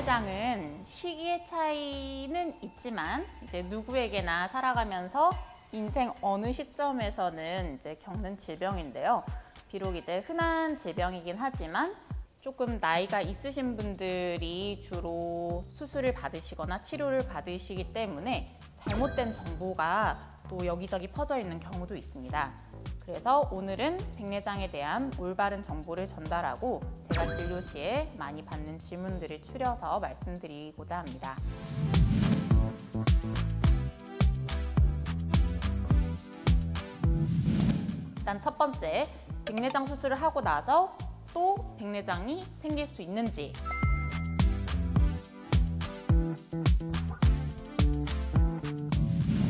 백내장은 시기의 차이는 있지만 이제 누구에게나 살아가면서 인생 어느 시점에서는 이제 겪는 질병인데요. 비록 이제 흔한 질병이긴 하지만 조금 나이가 있으신 분들이 주로 수술을 받으시거나 치료를 받으시기 때문에 잘못된 정보가 또 여기저기 퍼져 있는 경우도 있습니다. 그래서 오늘은 백내장에 대한 올바른 정보를 전달하고 제가 진료 시에 많이 받는 질문들을 추려서 말씀드리고자 합니다. 일단 첫 번째, 백내장 수술을 하고 나서 또 백내장이 생길 수 있는지.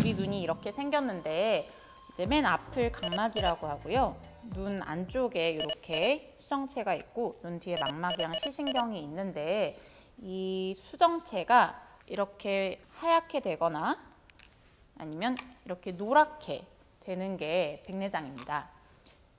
우리 눈이 이렇게 생겼는데 이제 맨 앞을 각막이라고 하고요. 눈 안쪽에 이렇게 수정체가 있고 눈 뒤에 망막이랑 시신경이 있는데 이 수정체가 이렇게 하얗게 되거나 아니면 이렇게 노랗게 되는 게 백내장입니다.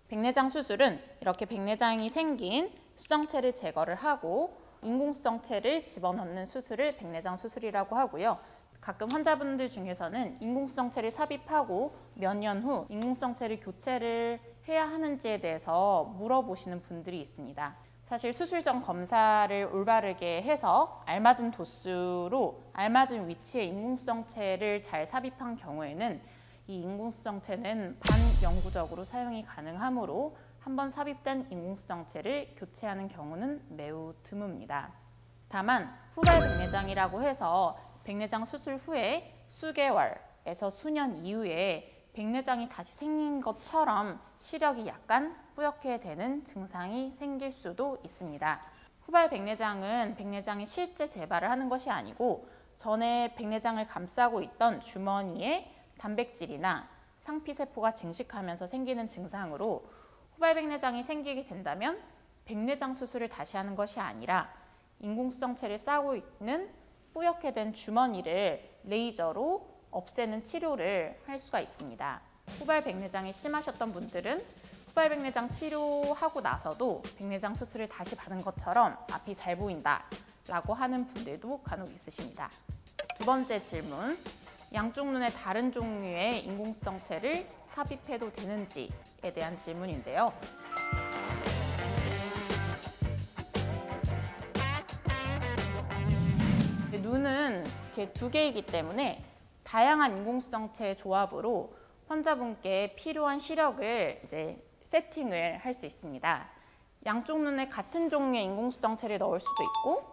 백내장 수술은 이렇게 백내장이 생긴 수정체를 제거를 하고 인공수정체를 집어넣는 수술을 백내장 수술이라고 하고요. 가끔 환자분들 중에서는 인공수정체를 삽입하고 몇 년 후 인공수정체를 교체를 해야 하는지에 대해서 물어보시는 분들이 있습니다. 사실 수술 전 검사를 올바르게 해서 알맞은 도수로 알맞은 위치에 인공수정체를 잘 삽입한 경우에는 이 인공수정체는 반영구적으로 사용이 가능하므로 한번 삽입된 인공수정체를 교체하는 경우는 매우 드뭅니다. 다만 후발 백내장이라고 해서 백내장 수술 후에 수개월에서 수년 이후에 백내장이 다시 생긴 것처럼 시력이 약간 뿌옇게 되는 증상이 생길 수도 있습니다. 후발 백내장은 백내장이 실제 재발을 하는 것이 아니고 전에 백내장을 감싸고 있던 주머니에 단백질이나 상피세포가 증식하면서 생기는 증상으로 후발 백내장이 생기게 된다면 백내장 수술을 다시 하는 것이 아니라 인공수정체를 싸고 있는 뿌옇게 된 주머니를 레이저로 없애는 치료를 할 수가 있습니다. 후발 백내장이 심하셨던 분들은 후발 백내장 치료하고 나서도 백내장 수술을 다시 받은 것처럼 앞이 잘 보인다 라고 하는 분들도 간혹 있으십니다. 두 번째 질문, 양쪽 눈에 다른 종류의 인공수정체를 삽입해도 되는지에 대한 질문인데요. 눈은 이렇게 두 개이기 때문에 다양한 인공수정체의 조합으로 환자분께 필요한 시력을 이제 세팅을 할 수 있습니다. 양쪽 눈에 같은 종류의 인공수정체를 넣을 수도 있고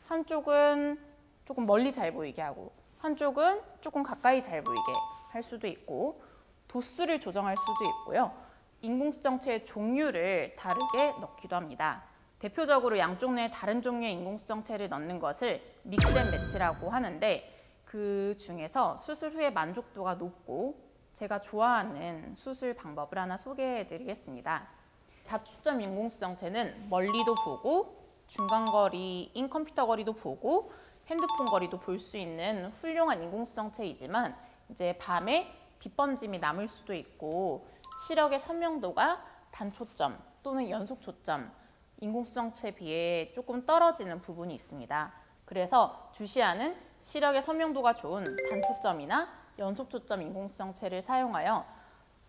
한쪽은 조금 멀리 잘 보이게 하고 한쪽은 조금 가까이 잘 보이게 할 수도 있고 도수를 조정할 수도 있고요. 인공수정체의 종류를 다르게 넣기도 합니다. 대표적으로 양쪽 뇌에 다른 종류의 인공수정체를 넣는 것을 믹스앤매치라고 하는데 그 중에서 수술 후에 만족도가 높고 제가 좋아하는 수술 방법을 하나 소개해 드리겠습니다. 다초점 인공수정체는 멀리도 보고 중간거리인 컴퓨터 거리도 보고 핸드폰 거리도 볼 수 있는 훌륭한 인공수정체이지만 이제 밤에 빛번짐이 남을 수도 있고 시력의 선명도가 단초점 또는 연속초점 인공수정체에 비해 조금 떨어지는 부분이 있습니다. 그래서 주시하는 시력의 선명도가 좋은 단초점이나 연속초점 인공수정체를 사용하여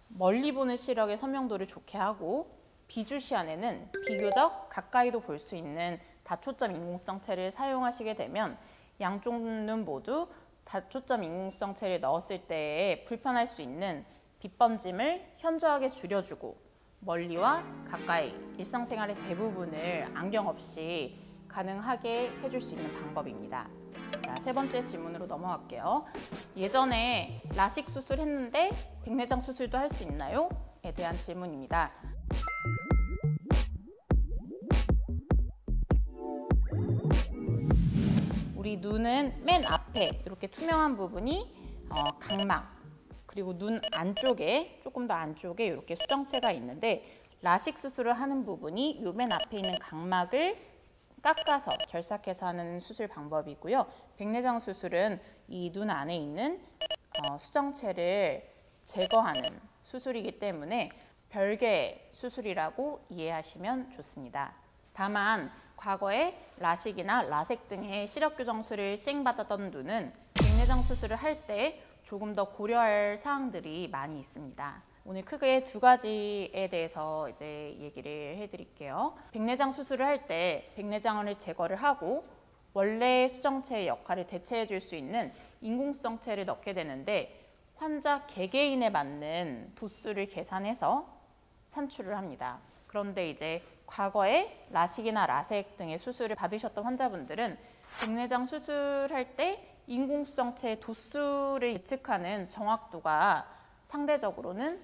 멀리 보는 시력의 선명도를 좋게 하고 비주시안에는 비교적 가까이도 볼 수 있는 다초점 인공수정체를 사용하시게 되면 양쪽 눈 모두 다초점 인공수정체를 넣었을 때에 불편할 수 있는 빛번짐을 현저하게 줄여주고 멀리와 가까이 일상생활의 대부분을 안경 없이 가능하게 해줄 수 있는 방법입니다. 자, 세 번째 질문으로 넘어갈게요. 예전에 라식 수술 했는데 백내장 수술도 할 수 있나요? 에 대한 질문입니다. 우리 눈은 맨 앞에 이렇게 투명한 부분이 각막, 그리고 눈 안쪽에 조금 더 안쪽에 이렇게 수정체가 있는데 라식 수술을 하는 부분이 이 맨 앞에 있는 각막을 깎아서 절삭해서 하는 수술 방법이고요. 백내장 수술은 이 눈 안에 있는 수정체를 제거하는 수술이기 때문에 별개의 수술이라고 이해하시면 좋습니다. 다만 과거에 라식이나 라섹 등의 시력 교정술을 시행받았던 눈은 백내장 수술을 할 때 조금 더 고려할 사항들이 많이 있습니다. 오늘 크게 두 가지에 대해서 이제 얘기를 해드릴게요. 백내장 수술을 할 때 백내장을 제거를 하고 원래 수정체의 역할을 대체해 줄 수 있는 인공수정체를 넣게 되는데 환자 개개인에 맞는 도수를 계산해서 산출을 합니다. 그런데 이제 과거에 라식이나 라섹 등의 수술을 받으셨던 환자분들은 백내장 수술할 때 인공수정체의 도수를 예측하는 정확도가 상대적으로는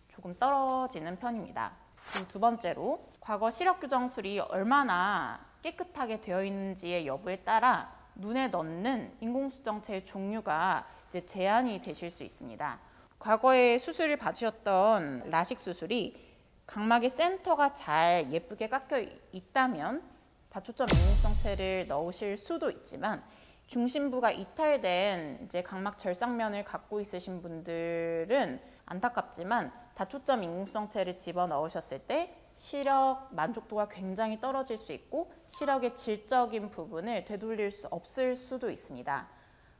조금 떨어지는 편입니다. 그리고 두 번째로 과거 시력 교정술이 얼마나 깨끗하게 되어 있는지의 여부에 따라 눈에 넣는 인공수정체의 종류가 이제 제한이 되실 수 있습니다. 과거에 수술을 받으셨던 라식 수술이 각막의 센터가 잘 예쁘게 깎여 있다면 다초점 인공수정체를 넣으실 수도 있지만 중심부가 이탈된 이제 각막 절상면을 갖고 있으신 분들은 안타깝지만 다초점 인공수정체를 집어 넣으셨을 때 시력 만족도가 굉장히 떨어질 수 있고 시력의 질적인 부분을 되돌릴 수 없을 수도 있습니다.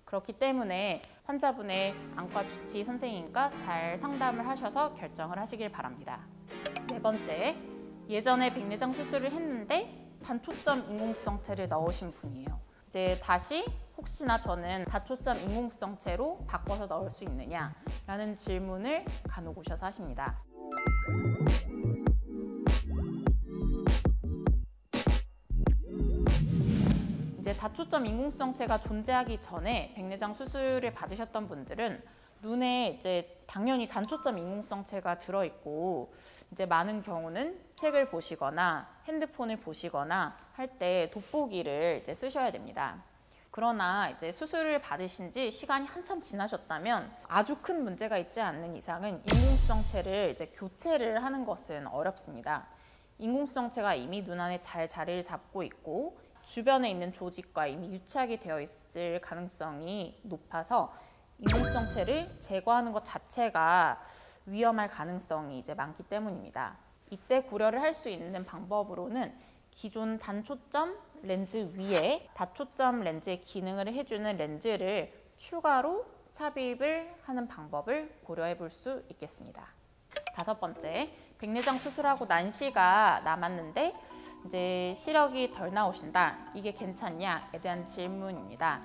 그렇기 때문에 환자분의 안과 주치 선생님과 잘 상담을 하셔서 결정을 하시길 바랍니다. 네 번째, 예전에 백내장 수술을 했는데 단초점 인공수정체를 넣으신 분이에요. 이제 다시 혹시나 저는 다초점 인공수정체로 바꿔서 넣을 수 있느냐라는 질문을 간혹 오셔서 하십니다. 이제 다초점 인공수정체가 존재하기 전에 백내장 수술을 받으셨던 분들은 눈에 이제 당연히 단초점 인공수정체가 들어있고 이제 많은 경우는 책을 보시거나 핸드폰을 보시거나 할 때 돋보기를 이제 쓰셔야 됩니다. 그러나 이제 수술을 받으신 지 시간이 한참 지나셨다면 아주 큰 문제가 있지 않는 이상은 인공수정체를 이제 교체를 하는 것은 어렵습니다. 인공수정체가 이미 눈 안에 잘 자리를 잡고 있고 주변에 있는 조직과 이미 유착이 되어 있을 가능성이 높아서 인공수정체를 제거하는 것 자체가 위험할 가능성이 이제 많기 때문입니다. 이때 고려를 할 수 있는 방법으로는 기존 단초점 렌즈 위에 다초점 렌즈의 기능을 해주는 렌즈를 추가로 삽입을 하는 방법을 고려해 볼 수 있겠습니다. 다섯 번째, 백내장 수술하고 난시가 남았는데 이제 시력이 덜 나오신다. 이게 괜찮냐에 대한 질문입니다.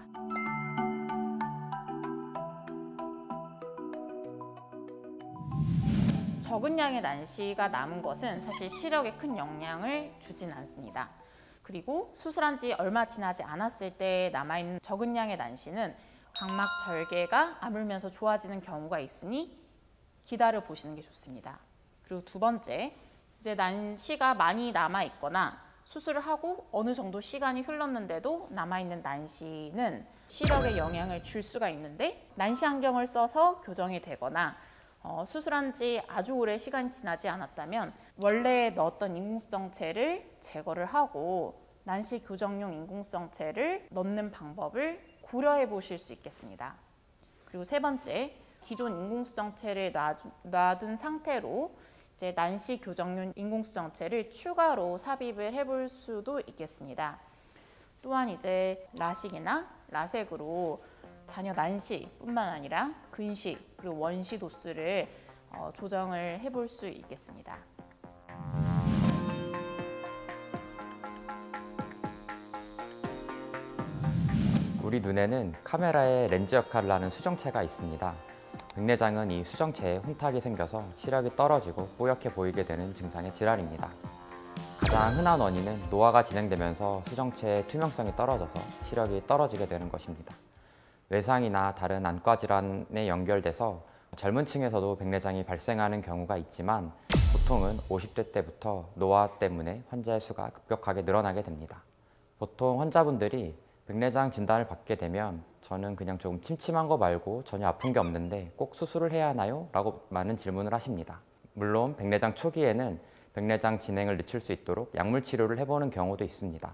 적은 양의 난시가 남은 것은 사실 시력에 큰 영향을 주진 않습니다. 그리고 수술한 지 얼마 지나지 않았을 때 남아있는 적은 양의 난시는 각막 절개가 아물면서 좋아지는 경우가 있으니 기다려 보시는 게 좋습니다. 그리고 두 번째, 이제 난시가 많이 남아 있거나 수술을 하고 어느 정도 시간이 흘렀는데도 남아있는 난시는 시력에 영향을 줄 수가 있는데 난시 안경을 써서 교정이 되거나 수술한 지 아주 오래 시간이 지나지 않았다면 원래 넣었던 인공수정체를 제거를 하고 난시 교정용 인공수정체를 넣는 방법을 고려해 보실 수 있겠습니다. 그리고 세 번째, 기존 인공수정체를 놔둔 상태로 이제 난시 교정용 인공수정체를 추가로 삽입을 해볼 수도 있겠습니다. 또한 이제 라식이나 라섹으로 자녀 난시뿐만 아니라 근시 그리고 원시 도수를 조정을 해볼 수 있겠습니다. 우리 눈에는 카메라의 렌즈 역할을 하는 수정체가 있습니다. 백내장은 이 수정체에 혼탁이 생겨서 시력이 떨어지고 뿌옇게 보이게 되는 증상의 질환입니다. 가장 흔한 원인은 노화가 진행되면서 수정체의 투명성이 떨어져서 시력이 떨어지게 되는 것입니다. 외상이나 다른 안과 질환에 연결돼서 젊은 층에서도 백내장이 발생하는 경우가 있지만 보통은 50대 때부터 노화 때문에 환자의 수가 급격하게 늘어나게 됩니다. 보통 환자분들이 백내장 진단을 받게 되면 저는 그냥 조금 침침한 거 말고 전혀 아픈 게 없는데 꼭 수술을 해야 하나요? 라고 많은 질문을 하십니다. 물론 백내장 초기에는 백내장 진행을 늦출 수 있도록 약물 치료를 해보는 경우도 있습니다.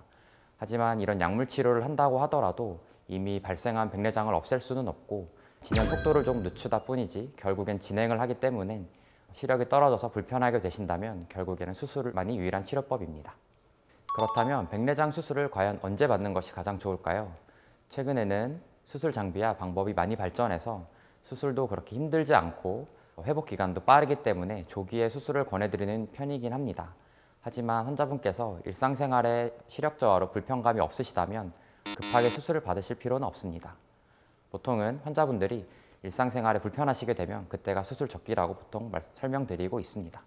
하지만 이런 약물 치료를 한다고 하더라도 이미 발생한 백내장을 없앨 수는 없고 진행 속도를 좀 늦추다 뿐이지 결국엔 진행을 하기 때문에 시력이 떨어져서 불편하게 되신다면 결국에는 수술만이 유일한 치료법입니다. 그렇다면 백내장 수술을 과연 언제 받는 것이 가장 좋을까요? 최근에는 수술 장비와 방법이 많이 발전해서 수술도 그렇게 힘들지 않고 회복 기간도 빠르기 때문에 조기에 수술을 권해드리는 편이긴 합니다. 하지만 환자분께서 일상생활에 시력 저하로 불편감이 없으시다면 급하게 수술을 받으실 필요는 없습니다. 보통은 환자분들이 일상생활에 불편하시게 되면 그때가 수술 적기라고 보통 설명드리고 있습니다.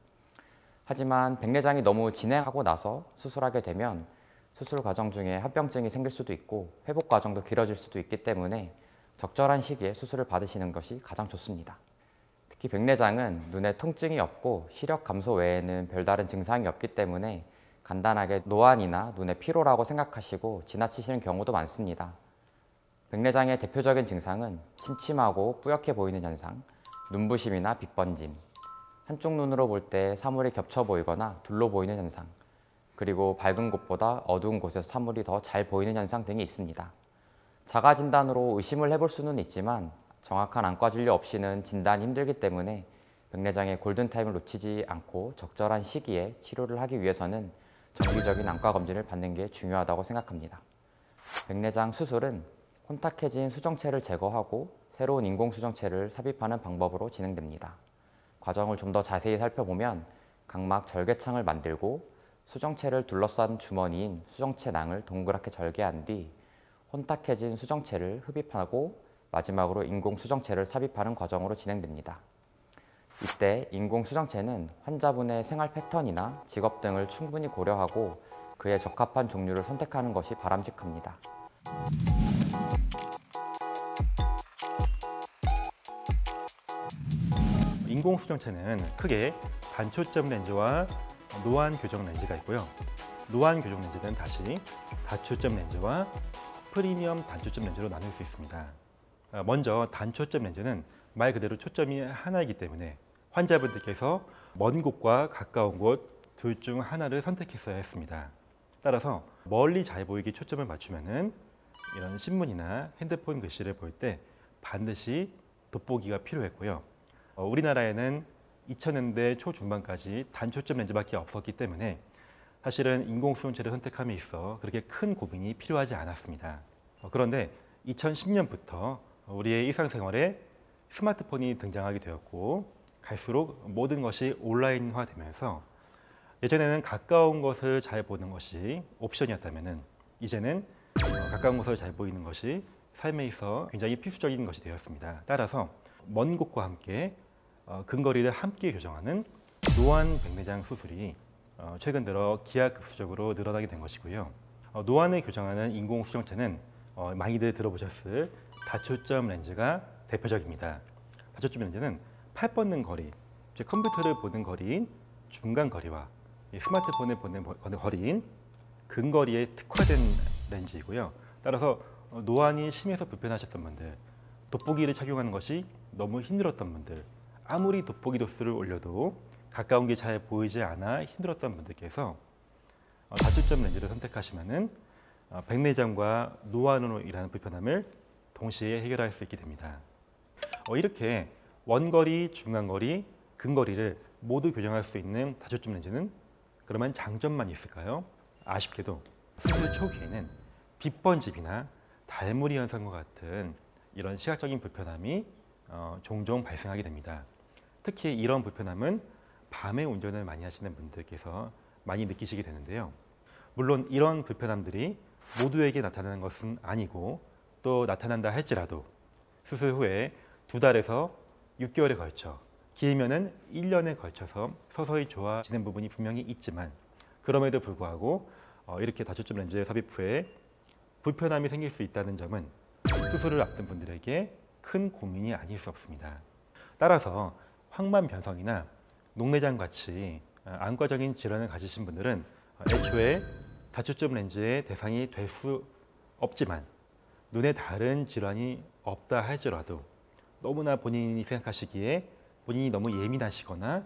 하지만 백내장이 너무 진행하고 나서 수술하게 되면 수술 과정 중에 합병증이 생길 수도 있고 회복 과정도 길어질 수도 있기 때문에 적절한 시기에 수술을 받으시는 것이 가장 좋습니다. 특히 백내장은 눈에 통증이 없고 시력 감소 외에는 별다른 증상이 없기 때문에 간단하게 노안이나 눈의 피로라고 생각하시고 지나치시는 경우도 많습니다. 백내장의 대표적인 증상은 침침하고 뿌옇게 보이는 현상, 눈부심이나 빛번짐, 한쪽 눈으로 볼 때 사물이 겹쳐 보이거나 둘러 보이는 현상, 그리고 밝은 곳보다 어두운 곳에서 사물이 더 잘 보이는 현상 등이 있습니다. 자가 진단으로 의심을 해볼 수는 있지만 정확한 안과 진료 없이는 진단이 힘들기 때문에 백내장의 골든타임을 놓치지 않고 적절한 시기에 치료를 하기 위해서는 정기적인 안과 검진을 받는 게 중요하다고 생각합니다. 백내장 수술은 혼탁해진 수정체를 제거하고 새로운 인공 수정체를 삽입하는 방법으로 진행됩니다. 과정을 좀 더 자세히 살펴보면 각막 절개창을 만들고 수정체를 둘러싼 주머니인 수정체 낭을 동그랗게 절개한 뒤 혼탁해진 수정체를 흡입하고 마지막으로 인공 수정체를 삽입하는 과정으로 진행됩니다. 이때 인공 수정체는 환자분의 생활 패턴이나 직업 등을 충분히 고려하고 그에 적합한 종류를 선택하는 것이 바람직합니다. 인공 수정체는 크게 단초점 렌즈와 노안 교정 렌즈가 있고요. 노안 교정 렌즈는 다시 다초점 렌즈와 프리미엄 단초점 렌즈로 나눌 수 있습니다. 먼저 단초점 렌즈는 말 그대로 초점이 하나이기 때문에 환자분들께서 먼 곳과 가까운 곳 둘 중 하나를 선택했어야 했습니다. 따라서 멀리 잘 보이게 초점을 맞추면은 이런 신문이나 핸드폰 글씨를 볼 때 반드시 돋보기가 필요했고요. 우리나라에는 2000년대 초중반까지 단초점 렌즈밖에 없었기 때문에 사실은 인공수정체를 선택함에 있어 그렇게 큰 고민이 필요하지 않았습니다. 그런데 2010년부터 우리의 일상생활에 스마트폰이 등장하게 되었고 갈수록 모든 것이 온라인화 되면서 예전에는 가까운 것을 잘 보는 것이 옵션이었다면 이제는 가까운 것을 잘 보이는 것이 삶에 있어 굉장히 필수적인 것이 되었습니다. 따라서 먼 곳과 함께 근거리를 함께 교정하는 노안 백내장 수술이 최근 들어 기하급수적으로 늘어나게 된 것이고요. 노안을 교정하는 인공 수정체는 많이들 들어보셨을 다초점 렌즈가 대표적입니다. 다초점 렌즈는 팔 뻗는 거리, 즉 컴퓨터를 보는 거리인 중간 거리와 스마트폰을 보는 거리인 근거리에 특화된 렌즈이고요. 따라서 노안이 심해서 불편하셨던 분들, 돋보기를 착용하는 것이 너무 힘들었던 분들, 아무리 돋보기 도수를 올려도 가까운 게 잘 보이지 않아 힘들었던 분들께서 다초점 렌즈를 선택하시면은 백내장과 노안으로 인하는 불편함을 동시에 해결할 수 있게 됩니다. 이렇게 원거리, 중간거리, 근거리를 모두 교정할 수 있는 다초점 렌즈는 그러면 장점만 있을까요? 아쉽게도 수술 초기에는 빛번짐이나 달무리 현상과 같은 이런 시각적인 불편함이 종종 발생하게 됩니다. 특히 이런 불편함은 밤에 운전을 많이 하시는 분들께서 많이 느끼시게 되는데요. 물론 이런 불편함들이 모두에게 나타나는 것은 아니고 또 나타난다 할지라도 수술 후에 2달에서 6개월에 걸쳐 길면은 1년에 걸쳐서 서서히 좋아지는 부분이 분명히 있지만 그럼에도 불구하고 이렇게 다초점 렌즈 삽입 후에 불편함이 생길 수 있다는 점은 수술을 앞둔 분들에게 큰 고민이 아닐 수 없습니다. 따라서 황반변성이나 녹내장 같이 안과적인 질환을 가지신 분들은 애초에 다초점 렌즈의 대상이 될 수 없지만 눈에 다른 질환이 없다 할지라도 너무나 본인이 생각하시기에 본인이 너무 예민하시거나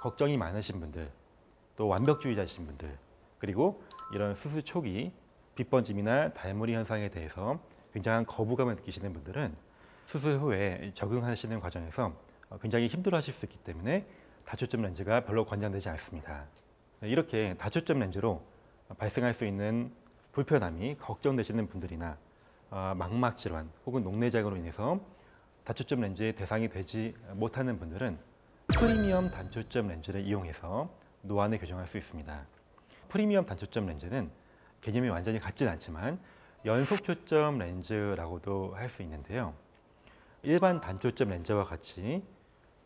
걱정이 많으신 분들, 또 완벽주의자이신 분들, 그리고 이런 수술 초기 빛번짐이나 달무리 현상에 대해서 굉장한 거부감을 느끼시는 분들은 수술 후에 적응하시는 과정에서 굉장히 힘들어하실 수 있기 때문에 다초점 렌즈가 별로 권장되지 않습니다. 이렇게 다초점 렌즈로 발생할 수 있는 불편함이 걱정되시는 분들이나 망막 질환 혹은 녹내장으로 인해서 다초점 렌즈의 대상이 되지 못하는 분들은 프리미엄 단초점 렌즈를 이용해서 노안을 교정할 수 있습니다. 프리미엄 단초점 렌즈는 개념이 완전히 같지는 않지만 연속 초점 렌즈라고도 할 수 있는데요. 일반 단초점 렌즈와 같이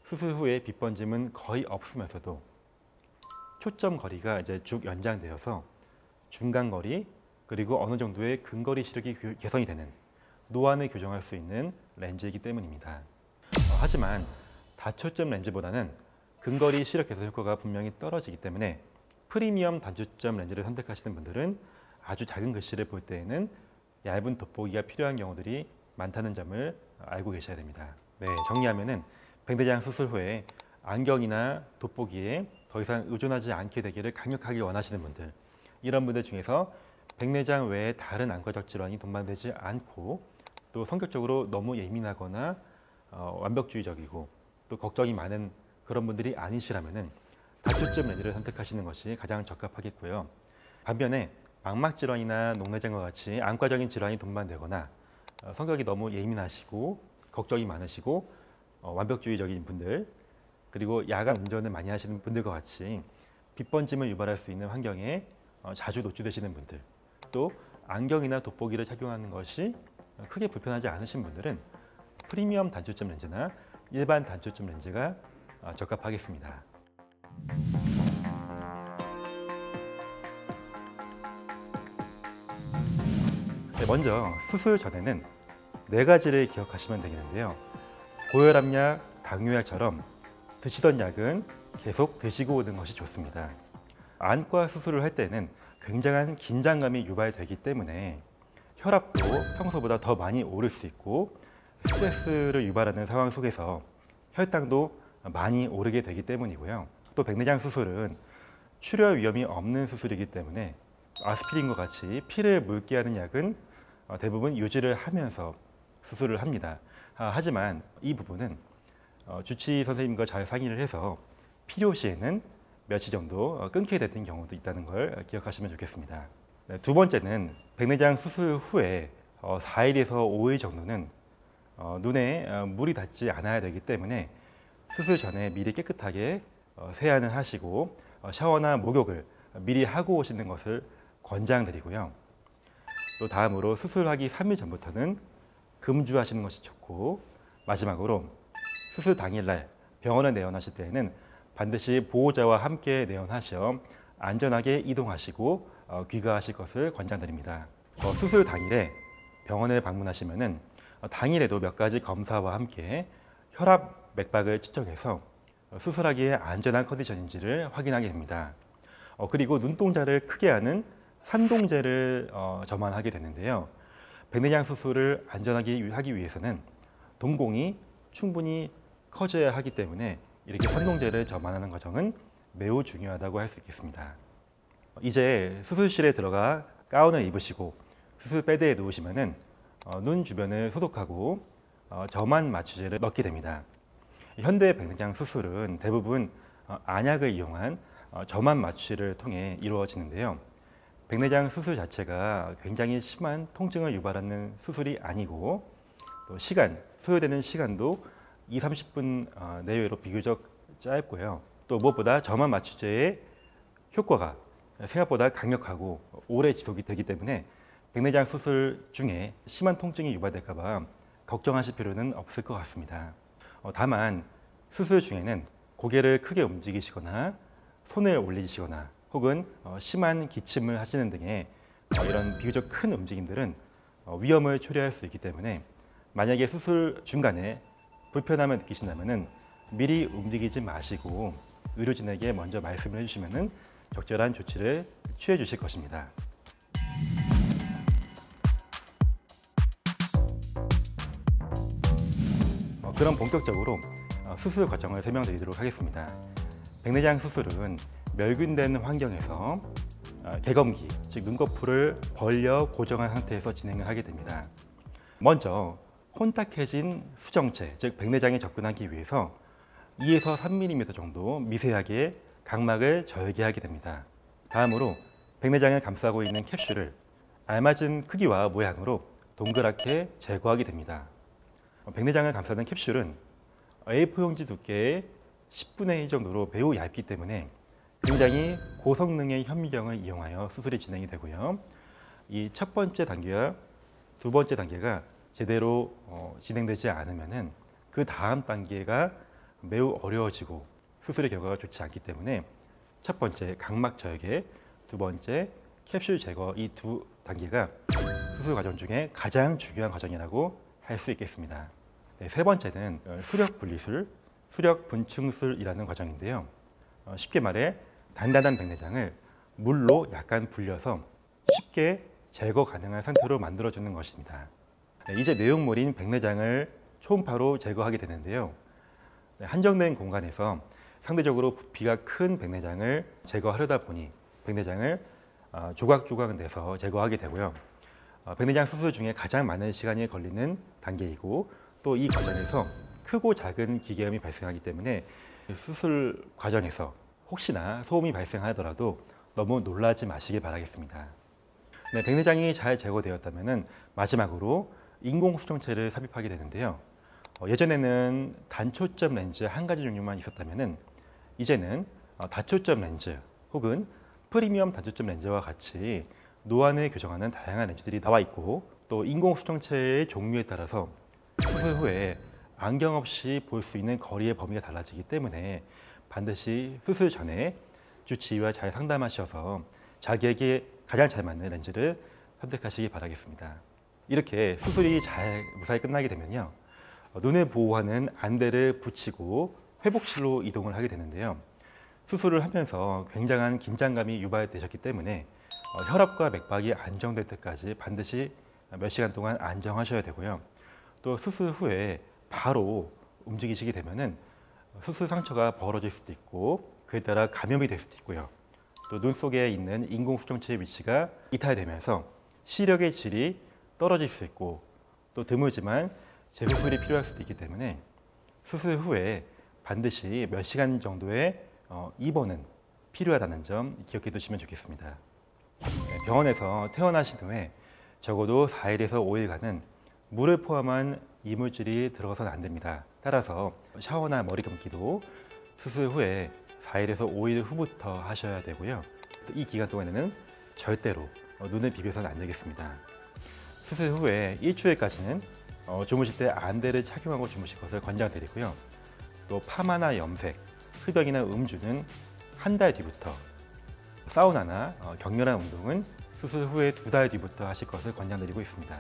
수술 후에 빛번짐은 거의 없으면서도 초점 거리가 이제 쭉 연장되어서 중간 거리 그리고 어느 정도의 근거리 시력이 개선이 되는 노안을 교정할 수 있는 렌즈이기 때문입니다. 하지만 다초점 렌즈보다는 근거리 시력 개선 효과가 분명히 떨어지기 때문에 프리미엄 단초점 렌즈를 선택하시는 분들은 아주 작은 글씨를 볼 때에는 얇은 돋보기가 필요한 경우들이 많다는 점을 알고 계셔야 됩니다. 네, 정리하면은 백내장 수술 후에 안경이나 돋보기에 더 이상 의존하지 않게 되기를 강력하게 원하시는 분들, 이런 분들 중에서 백내장 외에 다른 안과적 질환이 동반되지 않고 또 성격적으로 너무 예민하거나 완벽주의적이고 또 걱정이 많은 그런 분들이 아니시라면은 다초점 렌즈를 선택하시는 것이 가장 적합하겠고요. 반면에 망막 질환이나 녹내장과 같이 안과적인 질환이 동반되거나 성격이 너무 예민하시고 걱정이 많으시고 완벽주의적인 분들, 그리고 야간 운전을 많이 하시는 분들과 같이 빛번짐을 유발할 수 있는 환경에 자주 노출되시는 분들, 또 안경이나 돋보기를 착용하는 것이 크게 불편하지 않으신 분들은 프리미엄 단초점 렌즈나 일반 단초점 렌즈가 적합하겠습니다. 네, 먼저 수술 전에는 4가지를 기억하시면 되겠는데요. 고혈압약, 당뇨약처럼 드시던 약은 계속 드시고 오는 것이 좋습니다. 안과 수술을 할 때는 굉장한 긴장감이 유발되기 때문에 혈압도 평소보다 더 많이 오를 수 있고 스트레스를 유발하는 상황 속에서 혈당도 많이 오르게 되기 때문이고요. 또 백내장 수술은 출혈 위험이 없는 수술이기 때문에 아스피린과 같이 피를 묽게 하는 약은 대부분 유지를 하면서 수술을 합니다. 하지만 이 부분은 주치 선생님과 잘 상의를 해서 필요시에는 며칠 정도 끊게 되는 경우도 있다는 걸 기억하시면 좋겠습니다. 네, 두 번째는 백내장 수술 후에 4일에서 5일 정도는 눈에 물이 닿지 않아야 되기 때문에 수술 전에 미리 깨끗하게 세안을 하시고 샤워나 목욕을 미리 하고 오시는 것을 권장드리고요. 또 다음으로 수술하기 3일 전부터는 금주하시는 것이 좋고, 마지막으로 수술 당일날 병원에 내원하실 때에는 반드시 보호자와 함께 내원하셔 안전하게 이동하시고 귀가하실 것을 권장드립니다. 수술 당일에 병원에 방문하시면은 당일에도 몇 가지 검사와 함께 혈압 맥박을 측정해서 수술하기에 안전한 컨디션인지를 확인하게 됩니다. 그리고 눈동자를 크게 하는 산동제를 점안하게 되는데요. 백내장 수술을 안전하게 하기 위해서는 동공이 충분히 커져야 하기 때문에 이렇게 산동제를 점안하는 과정은 매우 중요하다고 할 수 있겠습니다. 이제 수술실에 들어가 가운을 입으시고 수술 베드에 누우시면은 눈 주변을 소독하고 점안 마취제를 넣게 됩니다. 현대 백내장 수술은 대부분 안약을 이용한 점안 마취를 통해 이루어지는데요. 백내장 수술 자체가 굉장히 심한 통증을 유발하는 수술이 아니고 또 소요되는 시간도 20-30분 내외로 비교적 짧고요. 또 무엇보다 점안 마취제의 효과가 생각보다 강력하고 오래 지속이 되기 때문에 백내장 수술 중에 심한 통증이 유발될까 봐 걱정하실 필요는 없을 것 같습니다. 다만 수술 중에는 고개를 크게 움직이시거나 손을 올리시거나 혹은 심한 기침을 하시는 등의 이런 비교적 큰 움직임들은 위험을 초래할 수 있기 때문에 만약에 수술 중간에 불편함을 느끼신다면 미리 움직이지 마시고 의료진에게 먼저 말씀을 해주시면 적절한 조치를 취해 주실 것입니다. 그럼 본격적으로 수술 과정을 설명드리도록 하겠습니다. 백내장 수술은 멸균된 환경에서 개검기, 즉 눈꺼풀을 벌려 고정한 상태에서 진행을 하게 됩니다. 먼저 혼탁해진 수정체, 즉 백내장에 접근하기 위해서 2에서 3mm 정도 미세하게 각막을 절개하게 됩니다. 다음으로 백내장을 감싸고 있는 캡슐을 알맞은 크기와 모양으로 동그랗게 제거하게 됩니다. 백내장을 감싸는 캡슐은 A4 용지 두께의 10분의 1 정도로 매우 얇기 때문에 굉장히 고성능의 현미경을 이용하여 수술이 진행이 되고요. 이 첫 번째 단계와 두 번째 단계가 제대로 진행되지 않으면 그 다음 단계가 매우 어려워지고 수술의 결과가 좋지 않기 때문에 첫 번째 각막 절개, 두 번째 캡슐 제거, 이 두 단계가 수술 과정 중에 가장 중요한 과정이라고 할 수 있겠습니다. 네, 세 번째는 수력 분리술, 수력 분층술이라는 과정인데요. 쉽게 말해 단단한 백내장을 물로 약간 불려서 쉽게 제거 가능한 상태로 만들어주는 것입니다. 네, 이제 내용물인 백내장을 초음파로 제거하게 되는데요. 네, 한정된 공간에서 상대적으로 부피가 큰 백내장을 제거하려다 보니 백내장을 조각조각 내서 제거하게 되고요. 백내장 수술 중에 가장 많은 시간이 걸리는 단계이고 또 이 과정에서 크고 작은 기계음이 발생하기 때문에 수술 과정에서 혹시나 소음이 발생하더라도 너무 놀라지 마시길 바라겠습니다. 네, 백내장이 잘 제거되었다면 마지막으로 인공수정체를 삽입하게 되는데요. 예전에는 단초점 렌즈 한 가지 종류만 있었다면 이제는 다초점 렌즈 혹은 프리미엄 단초점 렌즈와 같이 노안을 교정하는 다양한 렌즈들이 나와 있고 또 인공수정체의 종류에 따라서 수술 후에 안경 없이 볼 수 있는 거리의 범위가 달라지기 때문에 반드시 수술 전에 주치의와 잘 상담하셔서 자기에게 가장 잘 맞는 렌즈를 선택하시기 바라겠습니다. 이렇게 수술이 잘 무사히 끝나게 되면요. 눈을 보호하는 안대를 붙이고 회복실로 이동을 하게 되는데요. 수술을 하면서 굉장한 긴장감이 유발되셨기 때문에 혈압과 맥박이 안정될 때까지 반드시 몇 시간 동안 안정하셔야 되고요. 또 수술 후에 바로 움직이시게 되면은 수술 상처가 벌어질 수도 있고 그에 따라 감염이 될 수도 있고요. 또 눈 속에 있는 인공수정체의 위치가 이탈되면서 시력의 질이 떨어질 수 있고 또 드물지만 재수술이 필요할 수도 있기 때문에 수술 후에 반드시 몇 시간 정도의 입원은 필요하다는 점 기억해 두시면 좋겠습니다. 병원에서 퇴원하신 후에 적어도 4일에서 5일간은 물을 포함한 이물질이 들어가서는 안 됩니다. 따라서 샤워나 머리 감기도 수술 후에 4일에서 5일 후부터 하셔야 되고요. 이 기간 동안에는 절대로 눈을 비벼서는 안 되겠습니다. 수술 후에 일주일까지는 주무실 때 안대를 착용하고 주무실 것을 권장드리고요. 또 파마나 염색, 흡연이나 음주는 한 달 뒤부터, 사우나나 격렬한 운동은 수술 후에 2달 뒤부터 하실 것을 권장드리고 있습니다.